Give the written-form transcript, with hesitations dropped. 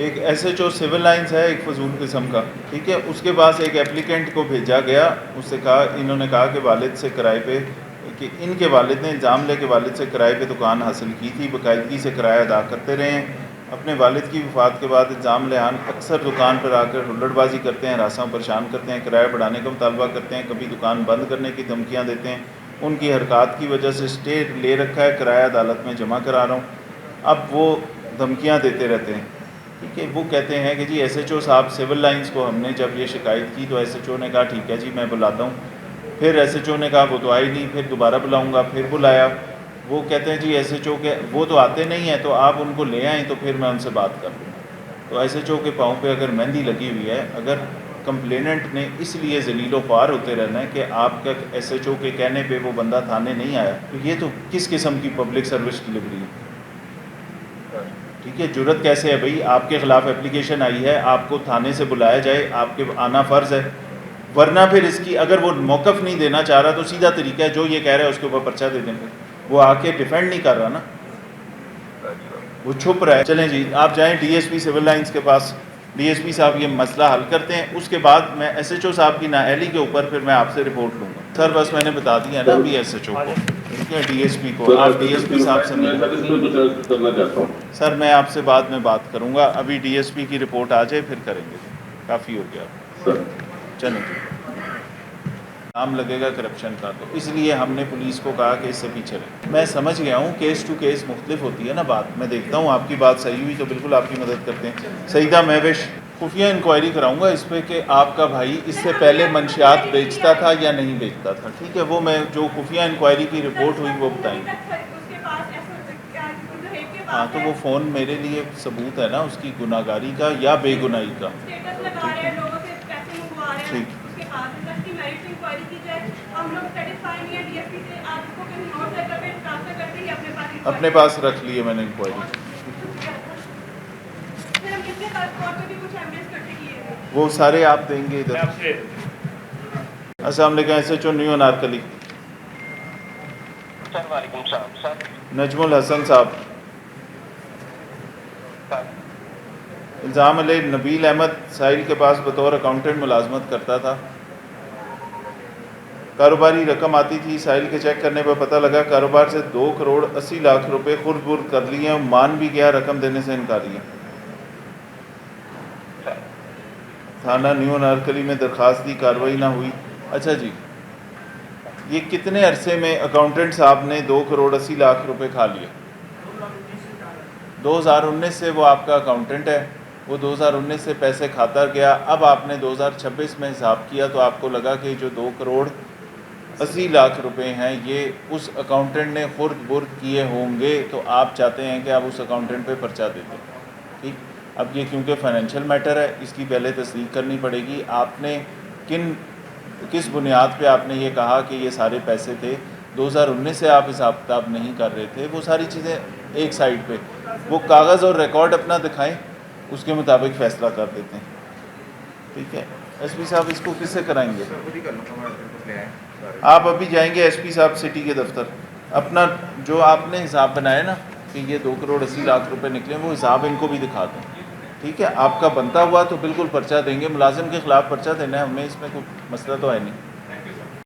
ایک S H O Civil Lines ہے ایک فضول قسم کا، ٹھیک ہے، اس کے پاس ایک اپلیکینٹ کو بھیجا گیا، اس سے کہا، انہوں نے کہا کہ والد سے کرائے پہ، کہ ان کے والد نے الزام لے کہ والد سے کرائے پہ دکان حاصل کی تھی، باقاعدگی سے کرایہ ادا کرتے رہے ہیں، اپنے والد کی وفات کے بعد الزام لحان اکثر دکان پر آ کر ہلڑ بازی کرتے ہیں، ہراساں پریشان کرتے ہیں، کرایہ بڑھانے کا مطالبہ کرتے ہیں، کبھی دکان بند کرنے کی دھمکیاں دیتے ہیں، ان کی حرکات کی وجہ سے اسٹے لے رکھا ہے، کرایہ عدالت میں جمع کرا رہا ہوں، اب وہ دھمکیاں دیتے رہتے ہیں، ٹھیک ہے۔ وہ کہتے ہیں کہ جی ایس ایچ او صاحب سول لائنز کو ہم نے جب یہ شکایت کی تو ایس ایچ او نے کہا ٹھیک ہے جی میں بلاتا ہوں، پھر ایس ایچ او نے کہا وہ تو آئی نہیں، پھر دوبارہ بلاؤں گا، پھر بلایا، وہ کہتے ہیں جی ایس ایچ او کے وہ تو آتے نہیں ہیں تو آپ ان کو لے آئیں تو پھر میں ان سے بات کر لوں گا۔ تو ایس ایچ او کے پاؤں پہ اگر مہندی لگی ہوئی ہے، اگر کمپلیننٹ نے اس لیے ذلیل و خوار ہوتے رہنا ہے کہ آپ کا ایس ایچ او کے کہنے پہ وہ بندہ تھانے نہیں آیا، تو یہ تو کس قسم کی پبلک سروس ڈلیوری ہے؟ ٹھیک ہے، جرت کیسے ہے بھئی، آپ کے خلاف اپلیکیشن آئی ہے، آپ کو تھانے سے بلایا جائے، آپ کے آنا فرض ہے، ورنہ پھر اس کی اگر وہ موقف نہیں دینا چاہ رہا تو سیدھا طریقہ ہے جو یہ کہہ رہا ہے اس کے اوپر پرچہ دے دیں، پھر وہ آ کے ڈیفینڈ نہیں کر رہا نا، وہ چھپ رہا ہے۔ چلیں جی آپ جائیں D S P civil lines کے پاس، ڈی ایس پی صاحب یہ مسئلہ حل کرتے ہیں، اس کے بعد میں ایس ایچ او صاحب کی نااہلی کے اوپر پھر میں آپ سے رپورٹ لوں گا۔ سر بس میں نے بتا دیا نا ابھی ایس ایچ او کو، ٹھیک ہے، ڈی ایس پی کو، آپ ڈی ایس پی صاحب سے ملیں۔ کرنا چاہتا ہوں سر میں آپ سے بعد میں بات کروں گا، ابھی ڈی ایس پی کی رپورٹ آ جائے پھر کریں گے، کافی ہو گیا، سر۔ چلیں جی۔ نام لگے گا کرپشن کا، تو اس لیے ہم نے پولیس کو کہا کہ اس سے پیچھے رہیں۔ میں سمجھ گیا ہوں کیس ٹو کیس مختلف ہوتی ہے نا بات، میں دیکھتا ہوں آپ کی بات صحیح ہوئی تو بالکل آپ کی مدد کرتے ہیں۔ سیدہ مہوش، خفیہ انکوائری کراؤں گا اس پہ کہ آپ کا بھائی اس سے پہلے منشیات بیچتا تھا یا نہیں بیچتا تھا، ٹھیک ہے، وہ میں جو خفیہ انکوائری کی رپورٹ ہوئی وہ بتائیں گے۔ ہاں تو وہ فون میرے لیے ثبوت ہے نا اس کی گناہ گاری کا یا بے گناہی کا، ٹھیک۔ اپنے پاس رکھ لیے میں نے انکوائری، وہ سارے آپ دیں گے ادھر۔ السلام علیکم، S H O New Anarkali, وعلیکم السلام سر۔ نجم الحسن صاحب، الزام علیہ نبیل احمد ساحل کے پاس بطور اکاؤنٹنٹ ملازمت کرتا تھا، کاروباری رقم آتی تھی، ساحل کے چیک کرنے پر پتہ لگا کاروبار سے 2,80,00,000 روپے خرد برد کر لیے ہیں، مان بھی گیا، رقم دینے سے انکاری ہے۔ تھانہ نیو انارکلی میں درخواست دی، کارروائی نہ ہوئی۔ اچھا جی، یہ کتنے عرصے میں اکاؤنٹنٹ صاحب نے 2,80,00,000 روپے کھا لیے؟ 2019 سے وہ آپ کا اکاؤنٹنٹ ہے، وہ 2019 سے پیسے کھاتا گیا، اب آپ نے 2026 میں حساب کیا تو آپ کو لگا کہ جو 2,80,00,000 روپے ہیں یہ اس اکاؤنٹنٹ نے خرد برد کیے ہوں گے، تو آپ چاہتے ہیں کہ آپ اس اکاؤنٹنٹ پہ پرچہ دے دیں، ٹھیک۔ اب یہ کیونکہ فائنینشیل میٹر ہے اس کی پہلے تصدیق کرنی پڑے گی، آپ نے کس بنیاد پہ آپ نے یہ کہا کہ یہ سارے پیسے تھے؟ 2019 سے آپ حساب کتاب نہیں کر رہے تھے، وہ ساری چیزیں ایک سائڈ پہ، وہ کاغذ اور ریکارڈ اپنا دکھائیں، اس کے مطابق فیصلہ کر دیتے ہیں، ٹھیک ہے۔ ایس پی صاحب اس کو کس سے کرائیں گے؟ آپ ابھی جائیں گے ایس پی صاحب سٹی کے دفتر، اپنا جو آپ نے حساب بنایا نا کہ یہ 2,80,00,000 روپے نکلے، وہ حساب ان کو بھی دکھا دیں، ٹھیک ہے۔ آپ کا بنتا ہوا تو بالکل پرچہ دیں گے، ملازم کے خلاف پرچہ دینا ہے ہمیں، اس میں کوئی مسئلہ تو ہے نہیں۔